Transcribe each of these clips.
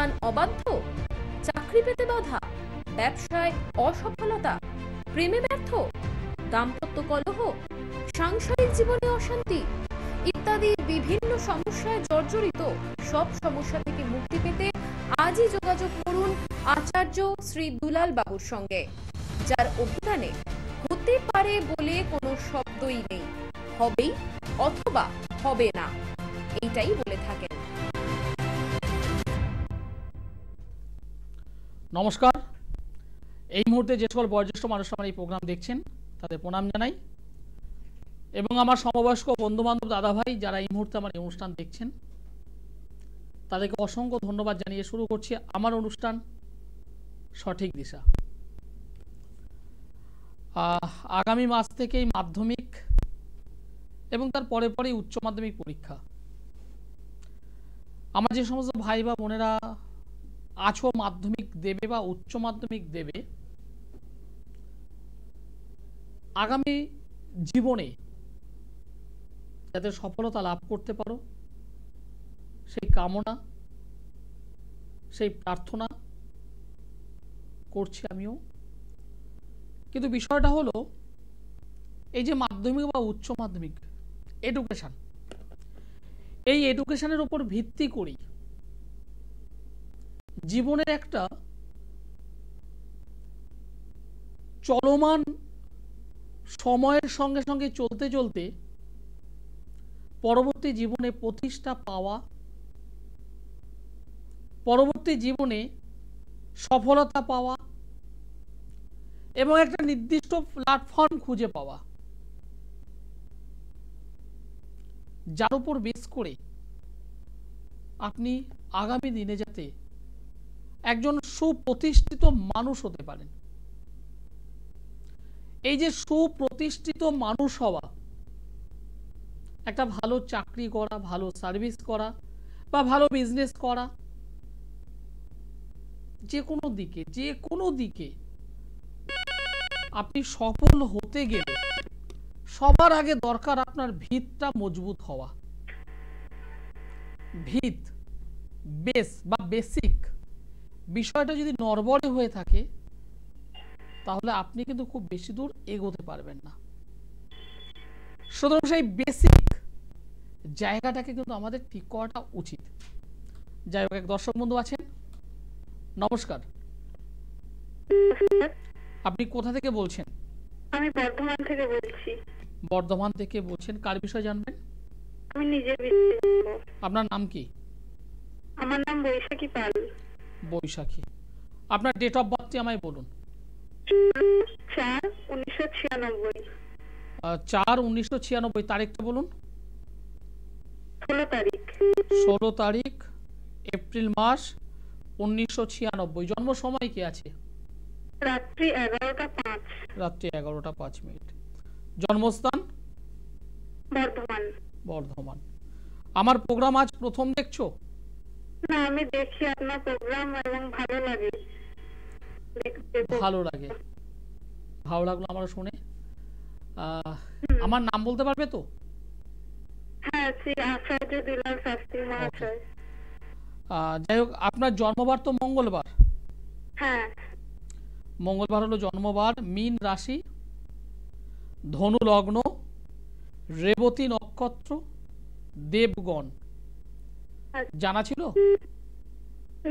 সন্তান অবাধ্য, চাকরি পেতে বাধা, ব্যবসায় অসফলতা, প্রেমে ব্যর্থ, দাম্পত্য কলহ, সাংসারিক জীবনে অশান্তি ইত্যাদি বিভিন্ন সমস্যায় জর্জরিত। সব সমস্যা থেকে মুক্তি পেতে আজই যোগাযোগ করুন আচার্য শ্রী দুলাল বাবুর সঙ্গে, যার অভিধানে হতে পারে বলে কোনো শব্দই নেই, হবেই অথবা হবে না এইটাই বলে থাকেন। নমস্কার। এই মুহূর্তে যে সকল বয়োজ্যেষ্ঠ মানুষ আমার এই প্রোগ্রাম দেখছেন তাদের প্রণাম জানাই, এবং আমার সমবয়স্ক বন্ধুবান্ধব দাদা ভাই যারা এই মুহূর্তে আমার এই অনুষ্ঠান দেখছেন তাদেরকে অসংখ্য ধন্যবাদ জানিয়ে শুরু করছি আমার অনুষ্ঠান সঠিক দিশা। আগামী মাস থেকেই মাধ্যমিক এবং তার পরে পরেই উচ্চ মাধ্যমিক পরীক্ষা। আমার যে সমস্ত ভাই বা বোনেরা আছো মাধ্যমিক দেবে বা উচ্চ মাধ্যমিক দেবে, আগামী জীবনে যাতে সফলতা লাভ করতে পারো সেই কামনা, সেই প্রার্থনা করছি আমিও। কিন্তু বিষয়টা হলো এই যে মাধ্যমিক বা উচ্চ মাধ্যমিক এডুকেশন, এই এডুকেশনের উপর ভিত্তি করি জীবনের একটা চলমান সময়ের সঙ্গে সঙ্গে চলতে চলতে পরবর্তী জীবনে প্রতিষ্ঠা পাওয়া, পরবর্তী জীবনে সফলতা পাওয়া এবং একটা নির্দিষ্ট প্ল্যাটফর্ম খুঁজে পাওয়া, যার উপর বেস করে আপনি আগামী দিনে যাতে একজন সুপ্রতিষ্ঠিত মানুষ হতে পারেন। এই যে সুপ্রতিষ্ঠিত মানুষ হওয়া, একটা ভালো চাকরি করা, ভালো সার্ভিস করা বা ভালো বিজনেস করা, যে কোনো দিকে আপনি সফল হতে গেলে সবার আগে দরকার আপনার ভিতটা মজবুত হওয়া। ভিত, বেস বা বেসিক বিষয়টা যদি নড়বড়ে হয়ে থাকে তাহলে আপনি কিন্তু খুব বেশি দূর এগোতে পারবেন না। সুতরাং সেই বেসিক জায়গাটাকে কিন্তু আমাদের ঠিক করাটা উচিত। যাই হোক, এক দর্শক বন্ধু আছেন, নমস্কার। আপনি কোথা থেকে বলছেন? আমি বর্ধমান থেকে বলছি। বর্ধমান থেকে বলছেন, কার বিষয়ে জানবেন? আমি নিজের বিষয়ে। আপনার নাম কি? আমার নাম বৈশাখী পাল। বৈশাখী। আপনার ডেট অফ বার্থটি আমায় বলুন। 4/1996। 4/1996। তারিখটা বলুন। 16 তারিখ। 16 তারিখ এপ্রিল মাস 1996। জন্ম সময় কি আছে? রাত্রি 11টা 5। রাত্রি 11টা 5 মিনিট। জন্মস্থান? বর্ধমান। বর্ধমান। আমার প্রোগ্রাম আজ প্রথম দেখছো? না, আমি দেখি আপনার প্রোগ্রাম এবং ভালো লাগে। ভালো লাগে, ভালো লাগলো আমার শুনে। আমার নাম বলতে পারবে তো? হ্যাঁ, শ্রী আচার্য দুলাল শাস্ত্রী মহাশয়। যাই হোক, আপনার জন্মবার তো মঙ্গলবার। হ্যাঁ, মঙ্গলবার হলো জন্মবার। মীন রাশি, ধনু লগ্ন, রেবতী নক্ষত্র, দেবগণ। জানা ছিল?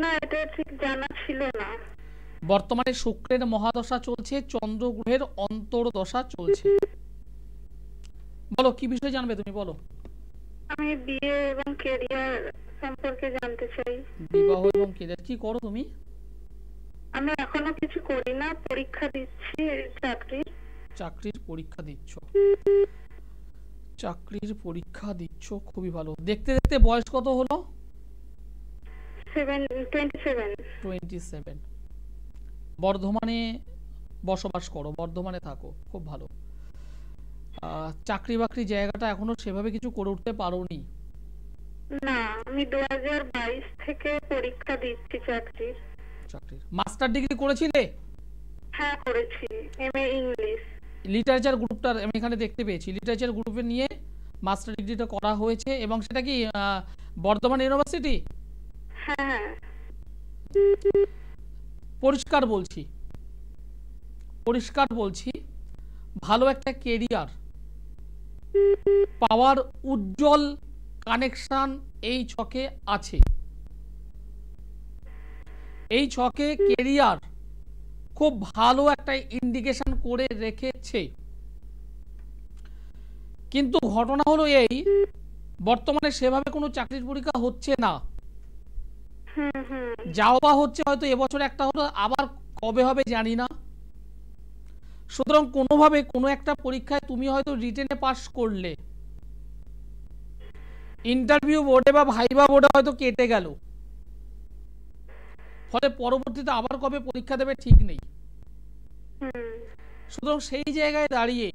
না, এটা ঠিক জানা ছিল না। বর্তমানে শুক্রের মহাদশা চলছে, চন্দ্রগ্রহের অন্তর্দশা চলছে। বলো কি বিষয়ে জানবে তুমি, বলো। আমি বিয়ে এবং ক্যারিয়ার সম্পর্কে জানতে চাই। বিবাহ এবং ক্যারিয়ার। কি করো তুমি? আমি এখনো কিছু করি না, পরীক্ষা দিচ্ছি চাকরির পরীক্ষা দিচ্ছ। চাকরির পরীক্ষা দিচ্ছ, খুবই ভালো। দেখতে দেখতে বয়স কত হলো? 27। বর্ধমানে বসবাস করো, বর্ধমানে থাকো, খুব ভালো। চাকরি বাকরি জায়গাটা এখনো সেভাবে কিছু করে উঠতে পারোনি? না, আমি 2022 থেকে পরীক্ষা দিচ্ছি চাকরির। মাস্টার ডিগ্রি করেছিলে? হ্যাঁ, করেছি। MA English. লিটারেচার গ্রুপটা আমি এখানে দেখতে পেয়েছি। লিটারেচার গ্রুপে নিয়ে মাস্টার ডিগ্রিটা করা হয়েছে, এবং সেটা কি বর্ধমান ইউনিভার্সিটি? হ্যাঁ। পরিষ্কার বলছি ভালো একটা কেরিয়ার পাওয়ার উজ্জ্বল কানেকশন এই ছকে আছে। এই ছকে কেরিয়ার খুব ভালো একটা ইন্ডিকেশন করে রেখেছে, কিন্তু ঘটনা হলো এই, বর্তমানে সেভাবে কোনো চাকরির পরীক্ষা হচ্ছে না। যাও বা হচ্ছে হয়তো এবছর একটা হলো, আবার কবে হবে জানি না। সুতরাং কোনোভাবে কোনো একটা পরীক্ষায় তুমি হয়তো রিটেনে পাস করলে, ইন্টারভিউ বোর্ডে বা ভাইবা বোর্ডে হয়তো কেটে গেল, ফলে পরবর্তীতে আবার কবে পরীক্ষা দেবে ঠিক নেই। সুতরাং সেই জায়গায় দাঁড়িয়ে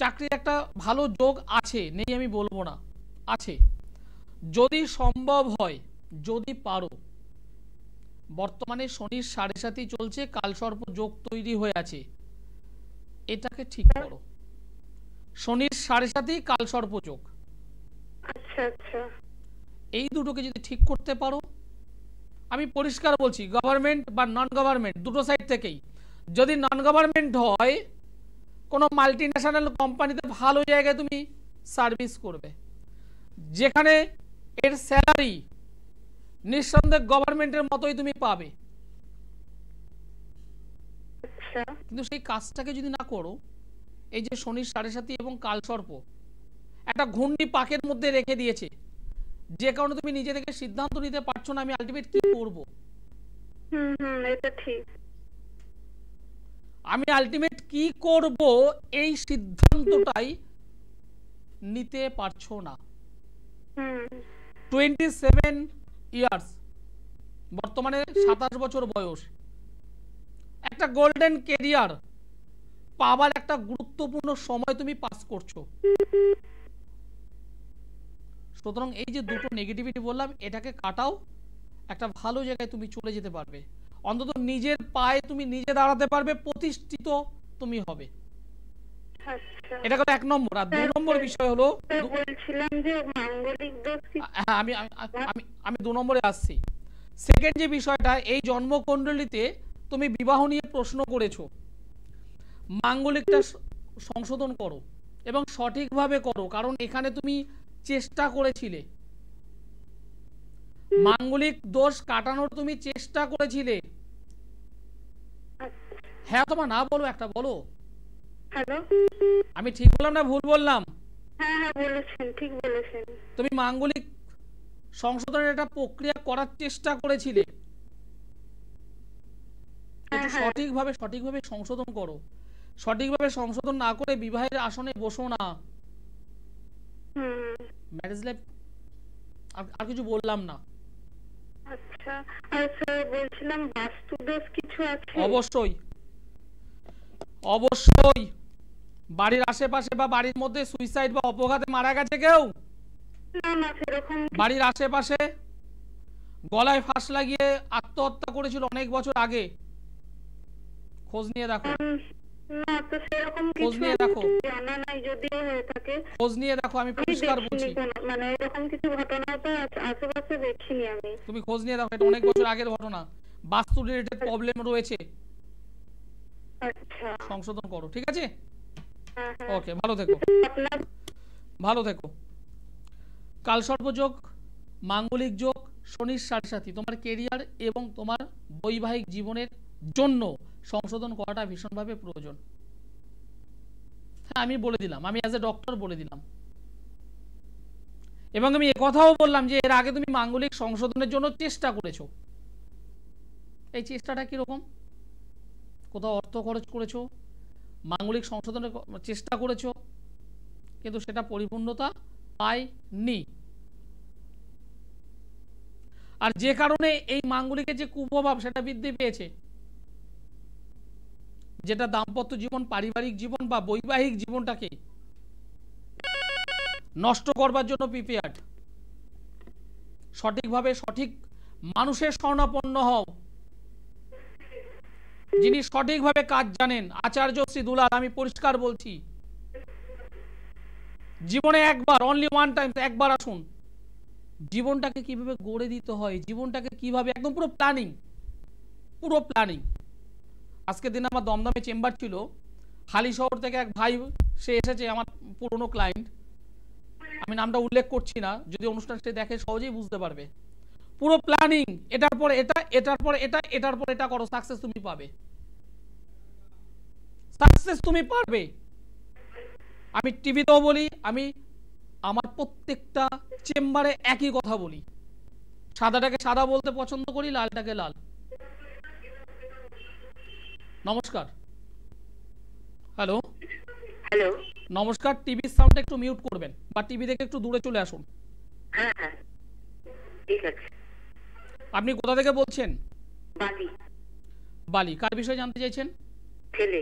চাকরির একটা ভালো যোগ আছে, নেই আমি বলবো না, আছে। যদি সম্ভব হয়, যদি পারো, বর্তমানে শনির 7.5 চলছে, কালসর্প যোগ তৈরি হয়ে আছে, এটাকে ঠিক করো। শনির 7.5 কালসর্প যোগ, এই দুটোকে যদি ঠিক করতে পারো, আমি পরিষ্কার বলছি, গভর্নমেন্ট বা নন গভর্নমেন্ট দুটো সাইড থেকেই, যদি নন গভর্নমেন্ট হয় কোনো মাল্টিন্যাশনাল কোম্পানিতে ভালো জায়গায় তুমি সার্ভিস করবে, যেখানে এর স্যালারি নিঃসন্দেহে গভর্নমেন্টের মতোই তুমি পাবে। কিন্তু সেই কাজটাকে যদি না করো, এই যে শনির 7.5 এবং কালসর্প একটা ঘূর্ণি পাকের মধ্যে রেখে দিয়েছে, যে কারণে তুমি নিজে থেকে সিদ্ধান্ত নিতে পারছো না আমি আলটিমেট কি করব। এটা ঠিক। আমি আলটিমেট কি করব এই সিদ্ধান্তটাই নিতে পারছো না। 27 ইয়ার্স, বর্তমানে 27 বছর বয়স, একটা গোল্ডেন ক্যারিয়ার পাবার একটা গুরুত্বপূর্ণ সময় তুমি পাস করছো। সুতরাং এই যে দুটো নেগেটিভিটি বললাম, এটাকে কাটাও, একটা ভালো জায়গায় তুমি চলে যেতে পারবে, অন্তত নিজের পায়ে তুমি নিজে দাঁড়াতে পারবে, প্রতিষ্ঠিত তুমি হবে। এটা হলো 1 নম্বর। আর 2 নম্বর বিষয় হলো, বলছিলাম যে মাঙ্গলিক দোষ কি? হ্যাঁ, আমি 2 নম্বরে আসছি। সেকেন্ড যে বিষয়টা, এই জন্মকুণ্ডলিতে তুমি বিবাহ নিয়ে প্রশ্ন করেছো, মাঙ্গলিকটা সংশোধন করো এবং সঠিকভাবে করো, কারণ এখানে তুমি চেষ্টা করেছিলে, মাঙ্গলিক দোষ কাটানোর তুমি চেষ্টা করেছিলে। হ্যাঁ তোমার না বলো, একটা বলো। হ্যালো, আমি ঠিক বললাম না ভুল বললাম? হ্যাঁ বলেছেন, ঠিক বলেছেন। তুমি মাঙ্গলিক সংশোধনের একটা প্রক্রিয়া করার চেষ্টা করেছিলে, সঠিকভাবে সংশোধন করো। সঠিকভাবে সংশোধন না করে বিবাহের আসনে বসো না। ম্যারেজ লাইফ আর কিছু বললাম না। আচ্ছা, আর স্যার বলছিলাম বাস্তু দোষ কিছু আছে? অবশ্যই। বাড়ির আশেপাশে বা বাড়ির মধ্যে সুইসাইড বা অপঘাতে মারা গেছে কেউ? না সেরকম। বাড়ির আশেপাশে গলায় ফাঁস লাগিয়ে আত্মহত্যা করেছিল অনেক বছর আগে, খোঁজ নিয়ে দেখো। না তো সেরকম কিছু জানা নাই, যদিও হয়ে থাকে খোঁজ নিয়ে দেখো, আমি পরিষ্কার বলছি। মানে এরকম কিছু ঘটনা তো আশেপাশে দেখিনি আমি। তুমি খোঁজ নিয়ে দেখো, এটা অনেক বছর আগের ঘটনা, বাস্তু রিলেটেড প্রবলেম রয়েছে। আচ্ছা, সংশোধন করো, ঠিক আছে? হ্যাঁ। ওকে, ভালো থেকো। কালসর্পযোগ, মাঙ্গলিক যোগ, শনির 7.5 তোমার কেরিয়ার এবং তোমার বৈবাহিক জীবনের জন্য সংশোধন করাটা ভীষণভাবে প্রয়োজন। হ্যাঁ, আমি বলে দিলাম, আমি অ্যাজ এ ডক্টর বলে দিলাম, এবং আমি একথাও বললাম যে এর আগে তুমি মাঙ্গলিক সংশোধনের জন্য চেষ্টা করেছো। এই চেষ্টাটা কিরকম? কোথাও অর্থ খরচ করেছো, মাঙ্গলিক সংশোধনের চেষ্টা করেছো, কিন্তু সেটা পরিপূর্ণতা পায়নি। আর যে কারণে এই মাঙ্গলিকের যে কুপ্রভাব সেটা বৃদ্ধি পেয়েছে, যেটা দাম্পত্য জীবন, পারিবারিক জীবন বা বৈবাহিক জীবনটাকে নষ্ট করবার জন্য প্রিপেয়ার্ড। সঠিকভাবে সঠিক মানুষের শরণাপন্ন হও, যিনি সঠিকভাবে কাজ জানেন। আচার্য শ্রী দুলাল, আমি পরিষ্কার বলছি, জীবনে একবার, অনলি ওয়ান টাইম, একবার আসুন, জীবনটাকে কিভাবে গড়ে দিতে হয়, জীবনটাকে কিভাবে একদম পুরো প্ল্যানিং। আজকের দিনে আমার দমদমে চেম্বার ছিল, হালি শহর থেকে এক ভাই সে এসেছে, আমার পুরনো ক্লায়েন্ট, আমি নামটা উল্লেখ করছি না, যদি অনুষ্ঠান সে দেখে সহজেই বুঝতে পারবে। পুরো প্ল্যানিং, এটার পর এটা, এটার পর এটা, এটার পর এটা করো, সাকসেস তুমি পাবে, সাকসেস তুমি পারবে। আমি টিভিতেও বলি, আমি আমার প্রত্যেকটা চেম্বারে একই কথা বলি, সাদাটাকে সাদা বলতে পছন্দ করি, লালটাকে লাল। নমস্কার। Hello hello. নমস্কার, টিভির সাউন্ডটা একটু মিউট করবেন বা টিভি থেকে একটু দূরে চলে আসুন। হ্যাঁ হ্যাঁ ঠিক আছে। আপনি কোথা থেকে বলছেন? বালি। বালি। কার বিষয়ে জানতে চাইছেন? ছেলে।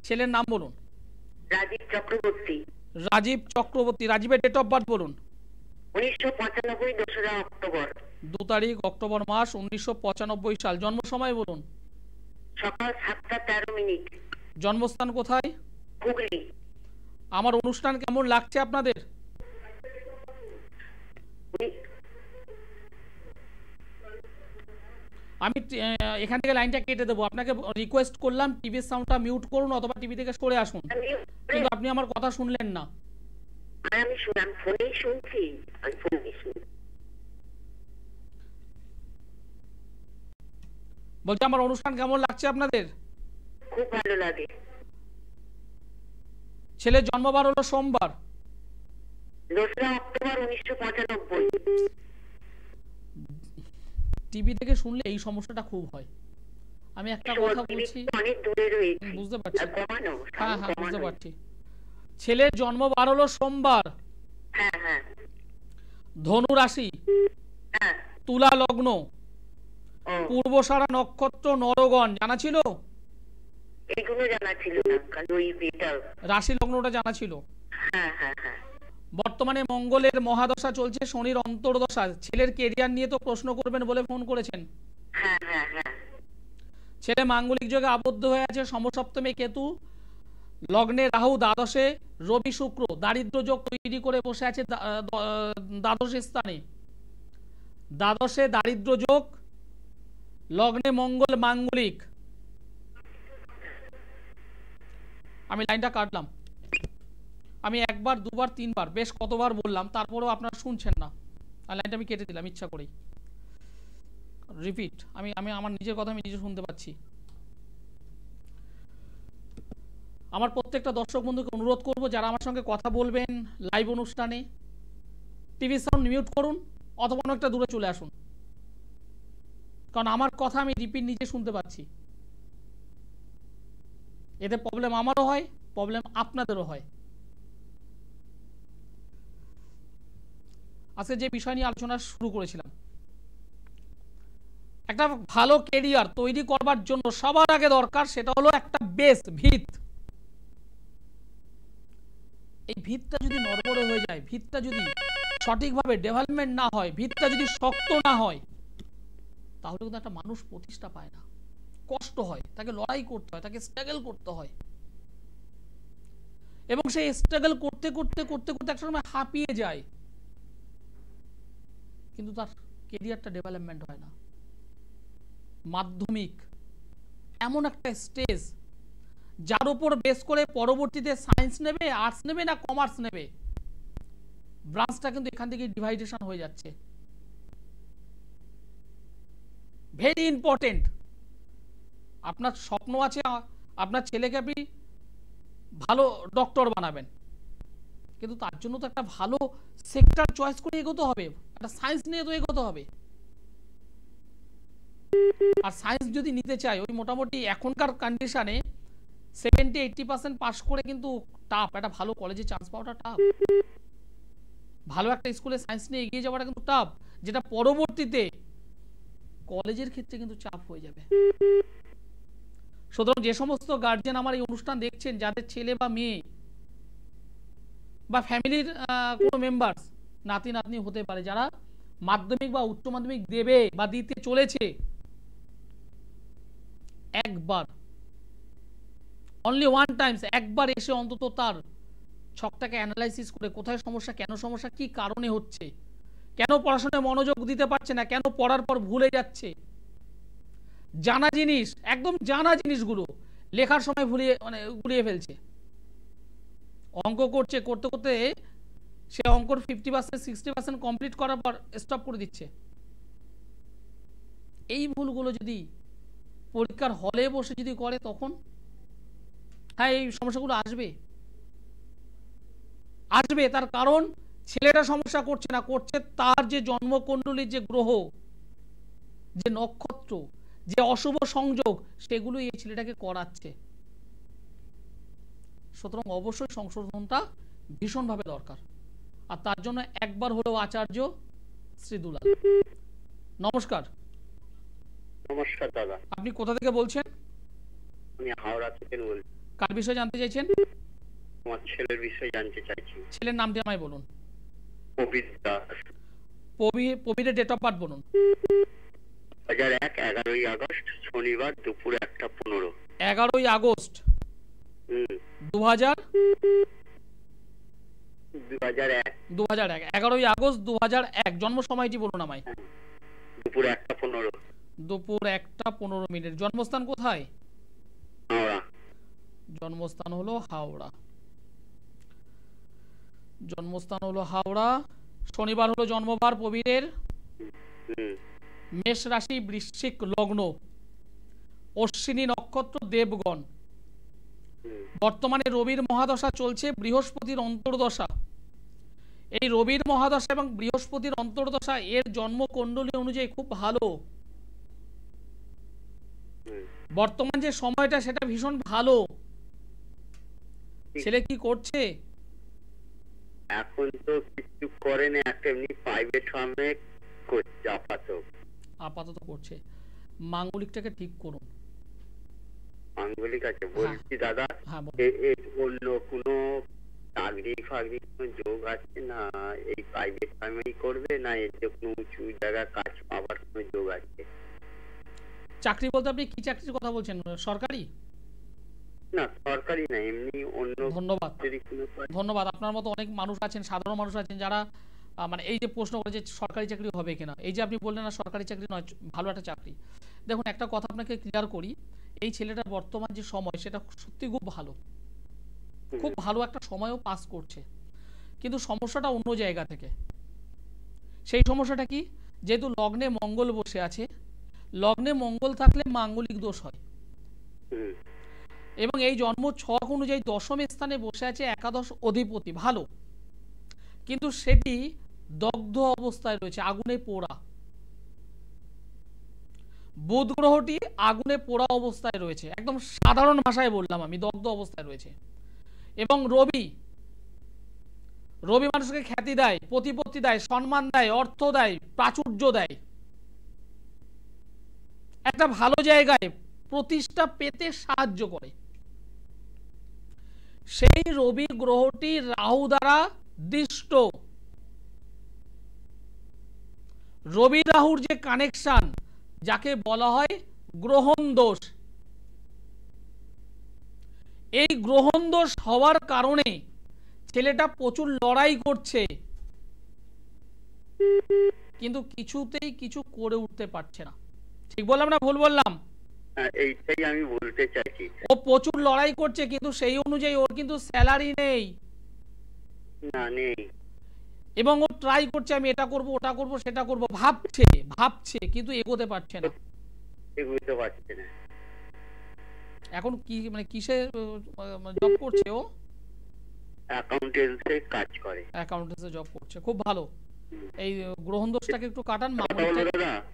ছেলের নাম বলুন। রাজীব চক্রবর্তী। রাজীব চক্রবর্তী। রাজীবের ডেট অফ বার্থ বলুন। 1995 2রা অক্টোবর। 2 তারিখ অক্টোবর মাস 1995 সাল। জন্ম সময় বলুন। সকাল 7টা 13 মিনিট। জন্মস্থান কোথায়? হুগলি। আমার অনুষ্ঠান কেমন লাগছে আপনাদের? আমি এখান থেকে লাইনটা কেটে দেবো, আপনাকে রিকোয়েস্ট করলাম টিভির সাউন্ডটা মিউট করুন অথবা টিভি থেকে সরে আসুন, কিন্তু আপনি আমার কথা শুনলেন না। আমি ফোনেই শুনছি, আমি ফোনেই শুনছি। বলছি আমার অনুষ্ঠান কেমন লাগছে আপনাদের? খুব ভালো লাগে। ছেলের জন্মবার হলো সোমবার। 2রা অক্টোবর 1995। টিভি থেকে শুনলে এই সমস্যাটা খুব হয়। আমি একটা কথা বলছি, অনেক দূরে রয়েছে, বুঝতে পারছি। কমানো। হ্যাঁ হ্যাঁ বুঝতে পারছি। ছেলের জন্মবার হলো সোমবার। হ্যাঁ হ্যাঁ। ধনু রাশি, হ্যাঁ। তুলা লগ্ন, ও, পূর্বসারা নক্ষত্র, নরগণ। জানা ছিল? এইগুলো জানা ছিল না, কারণ ওই এটা। রাশি লগ্নটা জানা ছিল। হ্যাঁ হ্যাঁ হ্যাঁ। বর্তমানে মঙ্গলের মহাদশা চলছে, শনির অন্তর্দশা। ছেলের কেরিয়ার নিয়ে তো প্রশ্ন করবেন বলে ফোন করেছেন। হ্যাঁ হ্যাঁ হ্যাঁ। ছেলে মাঙ্গলিক যোগে আবদ্ধ হয়ে আছে, সমসপ্তমে কেতু, লগ্নে রাহু, দ্বাদশে রবি শুক্র, দারিদ্র যোগ তৈরি করে বসে আছে দ্বাদশ স্থানে। দ্বাদশে দারিদ্র যোগ, লগ্নে মঙ্গল মাঙ্গলিক। আমি লাইনটা কাটলাম। আমি একবার দুবার তিনবার বেশ কতবার বললাম, তারপরেও আপনারা শুনছেন না, আর লাইনটা আমি কেটে দিলাম ইচ্ছা করেই। রিপিট, আমি আমি আমার নিজের কথা আমি নিজে শুনতে পাচ্ছি। আমার প্রত্যেকটা দর্শক বন্ধুকে অনুরোধ করব, যারা আমার সঙ্গে কথা বলবেন লাইভ অনুষ্ঠানে, টিভি সাউন্ড মিউট করুন অথবা অনেকটা দূরে চলে আসুন, কারণ আমার কথা আমি রিপিট নিজে শুনতে পাচ্ছি। এতে প্রবলেম আমারও হয়, প্রবলেম আপনাদেরও হয়। আজকে যে বিষয় নিয়ে আলোচনা শুরু করেছিলাম, একটা ভালো ক্যারিয়ার তৈরি করবার জন্য সবার আগে দরকার সেটা হলো একটা বেস, ভিত। এই ভিতটা যদি নড়বড়ে হয়ে যায়, ভিতটা যদি সঠিকভাবে ডেভেলপমেন্ট না হয়, ভিতটা যদি শক্ত না হয়, তাহলে কিন্তু একটা মানুষ প্রতিষ্ঠা পায় না, কষ্ট হয়, তাকে লড়াই করতে হয়, তাকে স্ট্রাগল করতে হয়, এবং সেই স্ট্রাগল করতে করতে করতে করতে একটা সময় হাঁপিয়ে যায়, কিন্তু তার ক্যারিয়ারটা ডেভেলপমেন্ট হয় না। মাধ্যমিক এমন একটা স্টেজ যার উপর বেস করে পরবর্তীতে সায়েন্স নেবে, আর্টস নেবে না কমার্স নেবে, ব্রাঞ্চটা কিন্তু এখান থেকে ডিভাইডেশন হয়ে যাচ্ছে। Very important. আপনার স্বপ্ন আছে আপনার ছেলেকে আপনি ভালো ডক্টর বানাবেন, কিন্তু তার জন্য তো একটা ভালো সেক্টর চয়েস করে এগোতে হবে, একটা সায়েন্স নিয়ে তো এগোতে হবে। আর সায়েন্স যদি নিতে চাই, ওই মোটামুটি এখনকার কন্ডিশনে 70-80% পাস করে কিন্তু টাফ, একটা ভালো কলেজে চান্স পাওয়াটা টাফ, ভালো একটা স্কুলে সায়েন্স নিয়ে এগিয়ে যাওয়াটা কিন্তু টাফ, যেটা পরবর্তীতে কলেজের ক্ষেত্রে কিন্তু চাপ হয়ে যাবে। সুতরাং যে সমস্ত গার্জিয়ান আমার এই অনুষ্ঠান দেখছেন, যাদের ছেলে বা মেয়ে বা ফ্যামিলির কোনো মেম্বার্স নাতি নাতনি হতে পারে, যারা মাধ্যমিক বা উচ্চ মাধ্যমিক দেবে বা দিতে চলেছে, একবার অনলি ওয়ান টাইমস একবার এসে অন্তত তার ছকটাকে অ্যানালাইসিস করে কোথায় সমস্যা, কেন সমস্যা, কি কারণে হচ্ছে, কেন পড়াশোনায় মনোযোগ দিতে পারছে না, কেন পড়ার পর ভুলে যাচ্ছে, জানা জিনিস, একদম জানা জিনিসগুলো লেখার সময় গুলিয়ে ফেলছে। অঙ্ক করছে, করতে করতে সে অঙ্কর 50% 60% কমপ্লিট করার পর স্টপ করে দিচ্ছে। এই ভুলগুলো যদি পরীক্ষার হলে বসে যদি করে, তখন হ্যাঁ এই সমস্যাগুলো আসবে। তার কারণ ছেলেটা সমস্যা করছে না, করছে তার যে জন্মকুণ্ডলীর যে গ্রহ, যে নক্ষত্র, যে অশুভ সংযোগ, সেগুলো এই ছেলেটাকে করাচ্ছে। সুতরাং অবশ্যই সংশোধনটা ভীষণভাবে দরকার। আর তার জন্য একবার হলেও আচার্য শ্রী দুলাল। নমস্কার। নমস্কার দাদা। আপনি কোথা থেকে বলছেন? আমি হাওড়া থেকে বলছি। কার বিষয়ে জানতে চাইছেন? আমার ছেলের বিষয়ে জানতে চাইছি। ছেলের নামটি আমায় বলুন। প্রবীর দাস। প্রবীরের ডেট অফ বার্থ বলুন। 2001 11ই আগস্ট শনিবার দুপুর 1:15। 11ই আগস্ট 2001। 11ই আগস্ট 2001। জন্ম সময়টি বলুন আমায়। দুপুর 1:15। দুপুর 1:15। জন্মস্থান কোথায়? হাওড়া। জন্মস্থান হলো হাওড়া। জন্মস্থান হলো হাওড়া। শনিবার হলো জন্মবার প্রবীরের। মেষ রাশি, বৃশ্চিক লগ্ন, অশ্বিনী নক্ষত্র, দেবগণ। বর্তমানে রবির মহাদশা চলছে, বৃহস্পতির অন্তর্দশা। এই রবির মহাদশা এবং বৃহস্পতির অন্তর্দশা এর জন্মকুণ্ডলী অনুযায়ী খুব ভালো। বর্তমান যে সময়টা সেটা ভীষণ ভালো। ছেলে কি করছে? এখন তো কিছু করে না, একটা এমনি প্রাইভেট ফার্মে করছে আপাতত করছে। মাঙ্গলিকটাকে ঠিক করুন। মাঙ্গলিক আছে বলছি দাদা। হ্যাঁ বলুন। অন্য কোনো চাকরি ফাকরি কোনো যোগ আছে না? এই প্রাইভেট ফার্মেই করবে না এর যে কোনো উঁচু জায়গায় কাজ পাওয়ার কোনো যোগ আছে? চাকরি বলতে আপনি কি চাকরির কথা বলছেন? সরকারি? না সরকারি না, এমনি অন্য। ধন্যবাদ। ধন্যবাদ। আপনার মতো অনেক মানুষ আছেন, সাধারণ মানুষ আছেন, যারা মানে এই যে প্রশ্ন করে যে সরকারি চাকরি হবে কিনা, এই যে আপনি বললেন না সরকারি চাকরি নয়, ভালো একটা চাকরি। দেখুন একটা কথা আপনাকে ক্লিয়ার করি, এই ছেলেটার বর্তমান যে সময় সেটা সত্যি খুব ভালো, খুব ভালো একটা সময়ও পাস করছে। কিন্তু সমস্যাটা অন্য জায়গা থেকে। সেই সমস্যাটা কি? যেহেতু লগ্নে মঙ্গল বসে আছে, লগ্নে মঙ্গল থাকলে মাঙ্গলিক দোষ হয়। এবং এই জন্ম ছক অনুযায়ী দশম স্থানে বসে আছে একাদশ অধিপতি, ভালো, কিন্তু সেটি দগ্ধ অবস্থায় রয়েছে, আগুনে পোড়া। বুধ গ্রহটি আগুনে পোড়া অবস্থায় রয়েছে, একদম সাধারণ ভাষায় বললাম আমি, দগ্ধ অবস্থায় রয়েছে। এবং রবি মানুষকে খ্যাতি দেয়, প্রতিপত্তি দেয়, সম্মান দেয়, অর্থ দেয়, প্রাচুর্য দেয়, একটা ভালো জায়গায় প্রতিষ্ঠা পেতে সাহায্য করে। সেই রবি গ্রহটি রাহু দ্বারা দৃষ্ট। রবি রাহুর যে কানেকশন, যাকে বলা হয় গ্রহণ দোষ, এই গ্রহণ দোষ হওয়ার কারণে ছেলেটা প্রচুর লড়াই করছে, কিন্তু কিছুতেই কিছু করে উঠতে পারছে না। ঠিক বললাম না ভুল বললাম? এইটাই আমি বলতে চাইছি। ও প্রচুর লড়াই করছে, কিন্তু সেই অনুযায়ী ওর কিন্তু স্যালারি নেই। না নেই। এবং ও ট্রাই করছে, আমি এটা করব, ওটা করব, সেটা করব, ভাবছে কিন্তু এগোতে পারছে না। এগোতে পারছে না। এখন কি মানে কিসে জব করছে ও? অ্যাকাউন্টেন্সে কাজ করে। অ্যাকাউন্টেন্সে জব করছে, খুব ভালো। এই গ্রহণ দোষটাকে একটু কাটান।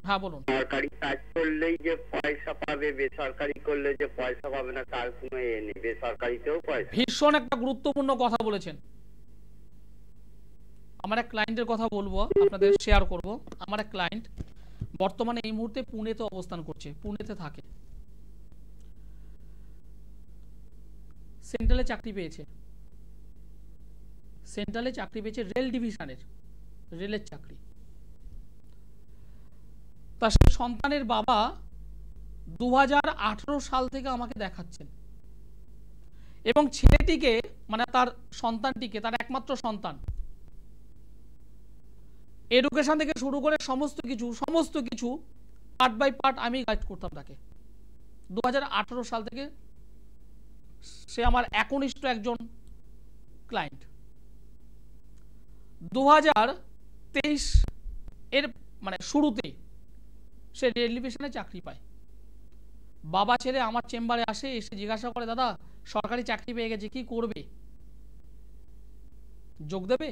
হ্যাঁ বলুন। সরকারি কাজ করলেই যে পয়সা পাবে, বেসরকারি করলে যে পয়সা পাবে না তার কোনো এ নেই, বেসরকারিতেও পয়সা। ভীষণ একটা গুরুত্বপূর্ণ কথা বলেছেন। আমার এক ক্লায়েন্টের কথা বলবো, আপনাদের শেয়ার করব। আমার এক ক্লায়েন্ট বর্তমানে এই মুহূর্তে পুনেতে অবস্থান করছে, পুনেতে থাকে, সেন্ট্রালে চাকরি পেয়েছে, রেল ডিভিশনের, রেলের চাকরি। তার সন্তানের বাবা 2018 সাল থেকে আমাকে দেখাচ্ছেন, এবং ছেলেটিকে মানে তার সন্তানটিকে, তার একমাত্র সন্তান, এডুকেশন থেকে শুরু করে সমস্ত কিছু পার্ট বাই পার্ট আমি গাইড করতাম তাকে। 2018 সাল থেকে সে আমার একনিষ্ঠ একজন ক্লায়েন্ট। 2023 এর মানে শুরুতে সে রেলওয়েশনে চাকরি পায়। বাবা ছেলে আমার চেম্বারে আসে, এসে জিজ্ঞাসা করে, দাদা সরকারি চাকরি পেয়ে গেছে, কি করবে, যোগ দেবে?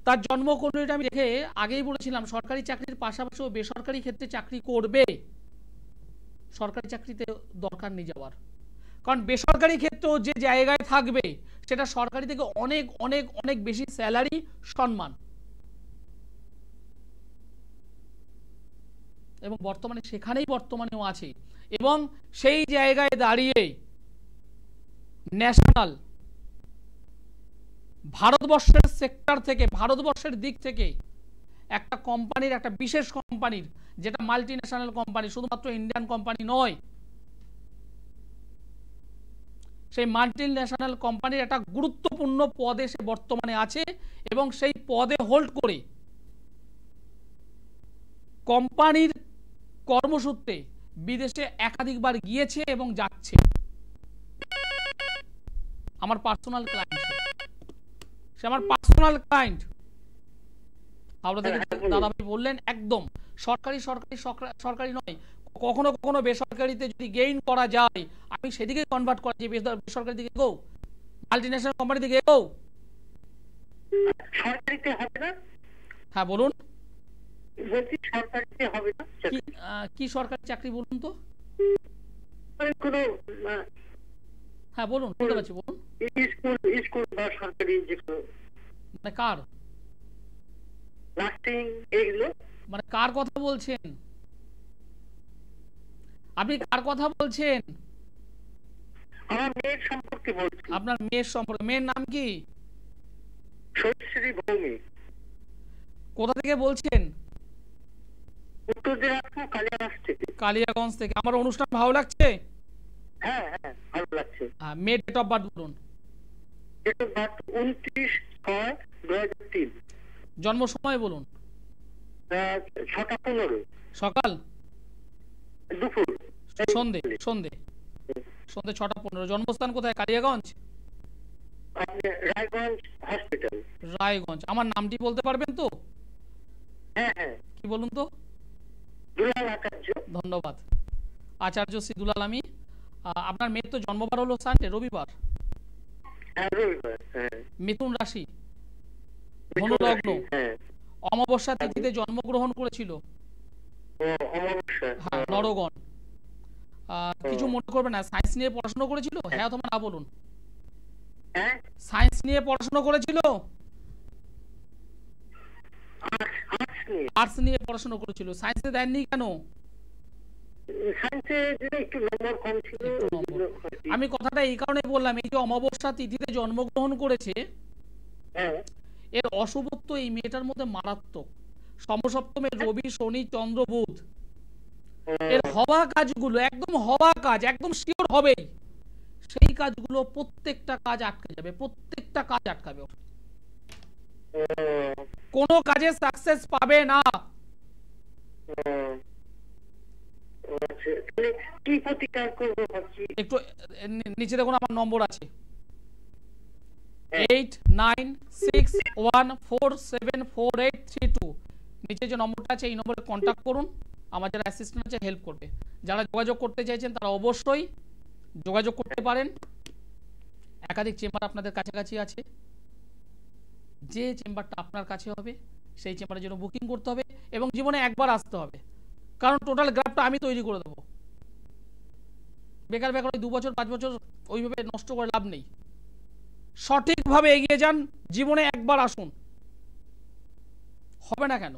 তার জন্মকুণ্ডলীটা আমি দেখে আগেই বলেছিলাম সরকারি চাকরির পাশাপাশি ও বেসরকারি ক্ষেত্রে চাকরি করবে, সরকারি চাকরিতে দরকার নেই যাওয়ার। কারণ বেসরকারি ক্ষেত্রেও যে জায়গায় থাকবে সেটা সরকারি থেকে অনেক অনেক অনেক বেশি স্যালারি, সম্মান, এবং বর্তমানে সেখানেই বর্তমানেও আছে। এবং সেই জায়গায় দাঁড়িয়ে ন্যাশনাল ভারতবর্ষের সেক্টর থেকে, ভারতবর্ষের দিক থেকে একটা কোম্পানির, একটা বিশেষ কোম্পানির, যেটা মাল্টি ন্যাশনাল কোম্পানি, শুধুমাত্র ইন্ডিয়ান কোম্পানি নয়, সেই মাল্টি ন্যাশনাল কোম্পানির একটা গুরুত্বপূর্ণ পদে সে বর্তমানে আছে এবং সেই পদে হোল্ড করে কোম্পানির কর্মসূত্রে বিদেশে একাধিকবার গিয়েছে এবং যাচ্ছে। আমার পার্সোনাল ক্লায়েন্ট, সে আমার পার্সোনাল ক্লায়েন্ট। হাওড়া থেকে দাদাভাই বললেন একদম সরকারি সরকারি সরকারি নয়, কখনো কখনো বেসরকারিতে যদি গেইন করা যায় আমি সেদিকে কনভার্ট করা যে বেসরকারি দিকে গো, মাল্টিন্যাশনাল কোম্পানি দিকে গো। সরকারিতে হবে না? হ্যাঁ বলুন, বলছি সরকারিতে হবে না? কি সরকারি চাকরি বলুন তো? কোনো হ্যাঁ বলুন, শুনতে পাচ্ছি, বলুন। স্কুল বা সরকারি যে মানে কার, নার্সিং এগুলো? মানে কার কথা বলছেন আপনি, কার কথা বলছেন? আমার মেয়ের সম্পর্কে বলছি। আপনার মেয়ের সম্পর্কে? মেয়ের নাম কি? সত্যশ্রী ভৌমিক। কোথা থেকে বলছেন? উত্তর দিনাজপুর কালিয়াগঞ্জ থেকে। কালিয়াগঞ্জ থেকে। আমার অনুষ্ঠান ভালো লাগছে? হ্যাঁ হ্যাঁ ভালো লাগছে। মেয়ের ডেট অফ বার্থ বলুন। Date of birth 29/6/2003। জন্ম সময় বলুন। 6টা 15। সকাল, দুপুর, সন্ধে? সন্ধে 6টা 15। জন্মস্থান কোথায়? কালিয়াগঞ্জ? রায়গঞ্জ হসপিটাল। রায়গঞ্জ। আমার নামটি বলতে পারবেন তো? হ্যাঁ হ্যাঁ। কি বলুন তো? দুলাল আচার্য। ধন্যবাদ। আচার্য শ্রী দুলাল আমি। আপনার মেয়ের তো জন্মবার হলো সানডে, রবিবার। হ্যাঁ রবিবার। হ্যাঁ। মিথুন রাশি, ধনু লগ্ন, অমাবস্যা তিথিতে জন্মগ্রহণ করেছিল। অমাবস্যা। হ্যাঁ, নরগণ। কিছু মনে করবে না। সায়েন্স নিয়ে পড়াশোনা করেছিল? হ্যাঁ অথবা না বলুন। সায়েন্স নিয়ে পড়াশোনা করেছিল? আর্টস নিয়ে পড়াশোনা করেছিল। সায়েন্সে দেননি কেন? আমি কথাটা এই কারণে বললাম, এই যে অমাবস্যা তিথিতে জন্মগ্রহণ করেছে, এর অশুভত্ব এই মেয়েটার মধ্যে মারাত্মক। সমসপ্তমে রবি, শনি, চন্দ্র, বুধ। এর হওয়া কাজগুলো একদম হওয়া কাজ, একদম শিওর হবেই, সেই কাজগুলো প্রত্যেকটা কাজ আটকে যাবে, প্রত্যেকটা কাজ আটকাবে, কোনো কাজে সাকসেস পাবে না। একটু নিচে দেখুন, আমার নম্বর আছে 8961474832। নিচে যে নম্বরটা আছে এই নম্বরে কন্ট্যাক্ট করুন, আমার যারা অ্যাসিস্ট্যান্ট আছে হেল্প করবে। যারা যোগাযোগ করতে চাইছেন তারা অবশ্যই যোগাযোগ করতে পারেন। একাধিক চেম্বার আপনাদের কাছাকাছি আছে, যে চেম্বারটা আপনার কাছে হবে সেই চেম্বারের জন্য বুকিং করতে হবে এবং জীবনে একবার আসতে হবে, কারণ টোটাল গ্রাফটা আমি তৈরি করে দেবো। বেকার বেকার ওই 2 বছর 5 বছর ওইভাবে নষ্ট করে লাভ নেই। সঠিকভাবে এগিয়ে যান, জীবনে একবার আসুন, হবে না কেন?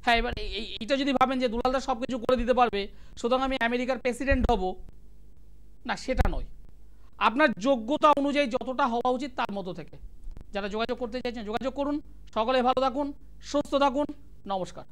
হ্যাঁ, এবার এইটা যদি ভাবেন যে দুলালদা সব কিছু করে দিতে পারবে সুতরাং আমি আমেরিকার প্রেসিডেন্ট হব, না সেটা নয়। আপনার যোগ্যতা অনুযায়ী যতটা হওয়া উচিত তার মতো থেকে। যারা যোগাযোগ করতে চাইছেন যোগাযোগ করুন। সকলে ভালো থাকুন, সুস্থ থাকুন, নমস্কার।